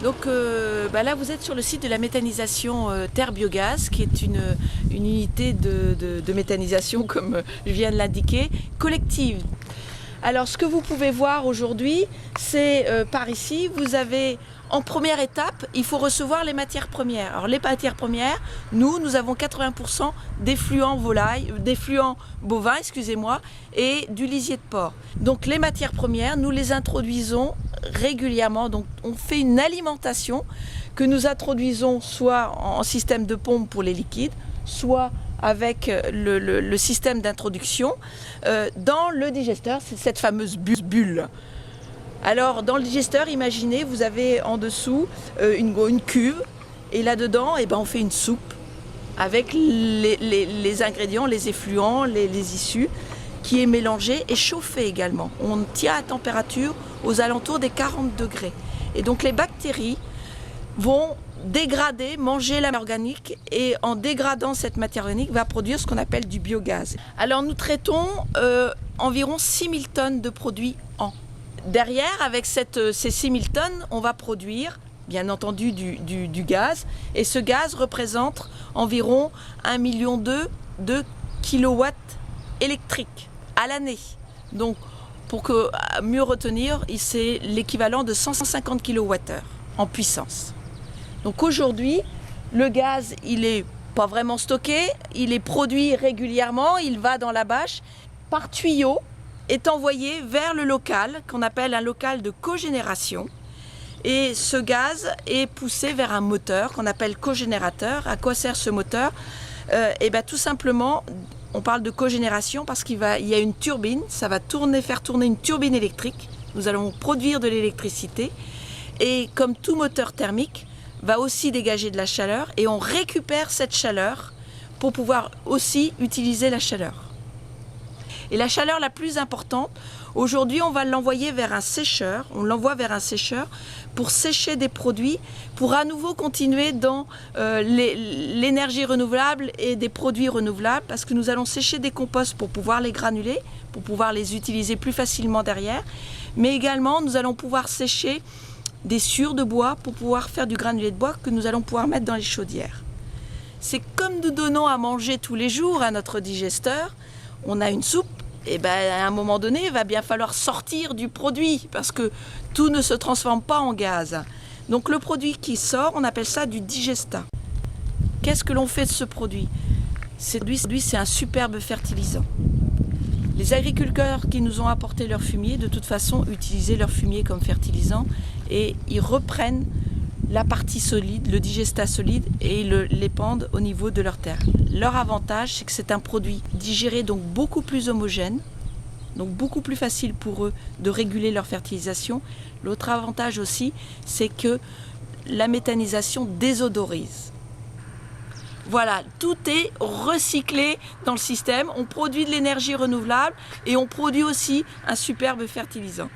Donc là vous êtes sur le site de la méthanisation Terre Biogaz, qui est une unité de méthanisation, comme je viens de l'indiquer, collective. Alors ce que vous pouvez voir aujourd'hui, c'est par ici, vous avez en première étape, il faut recevoir les matières premières. Alors les matières premières, nous avons 80% d'effluents bovins, et du lisier de porc. Donc les matières premières, nous les introduisons régulièrement. Donc on fait une alimentation que nous introduisons soit en système de pompe pour les liquides, soit avec le système d'introduction dans le digesteur, c'est cette fameuse bulle. Alors dans le digesteur, imaginez, vous avez en dessous une cuve, et là-dedans on fait une soupe avec les ingrédients, les effluents, les issues, qui est mélangée et chauffée également. On tient à température aux alentours des 40 degrés. Et donc les bactéries vont dégrader, manger la matière organique, et en dégradant cette matière organique va produire ce qu'on appelle du biogaz. Alors nous traitons environ 6000 tonnes de produits an. Derrière, avec ces 6000 tonnes, on va produire bien entendu du gaz, et ce gaz représente environ 1,2 million de kilowatts électriques à l'année. Donc pour mieux retenir, c'est l'équivalent de 150 kWh en puissance. Donc aujourd'hui, le gaz, il n'est pas vraiment stocké, il est produit régulièrement, il va dans la bâche, par tuyau, est envoyé vers le local, qu'on appelle un local de cogénération. Et ce gaz est poussé vers un moteur qu'on appelle cogénérateur. À quoi sert ce moteur? Tout simplement, on parle de cogénération parce qu'il y a une turbine, ça va faire tourner une turbine électrique. Nous allons produire de l'électricité, et comme tout moteur thermique, va aussi dégager de la chaleur, et on récupère cette chaleur pour pouvoir aussi utiliser la chaleur. Et la chaleur la plus importante, aujourd'hui on va l'envoyer vers un sécheur, pour sécher des produits, pour à nouveau continuer dans l'énergie renouvelable et des produits renouvelables, parce que nous allons sécher des composts pour pouvoir les granuler, pour pouvoir les utiliser plus facilement derrière, mais également nous allons pouvoir sécher des sciures de bois pour pouvoir faire du granulé de bois que nous allons pouvoir mettre dans les chaudières. C'est comme nous donnons à manger tous les jours à notre digesteur, on a une soupe, et à un moment donné, il va bien falloir sortir du produit, parce que tout ne se transforme pas en gaz. Donc le produit qui sort, on appelle ça du digestat. Qu'est-ce que l'on fait de ce produit? C'est un superbe fertilisant. Les agriculteurs qui nous ont apporté leur fumier, de toute façon, utilisaient leur fumier comme fertilisant, et ils reprennent la partie solide, le digestat solide, et ils l'épandent au niveau de leur terre. Leur avantage, c'est que c'est un produit digéré, donc beaucoup plus homogène, donc beaucoup plus facile pour eux de réguler leur fertilisation. L'autre avantage aussi, c'est que la méthanisation désodorise. Voilà, tout est recyclé dans le système, on produit de l'énergie renouvelable et on produit aussi un superbe fertilisant.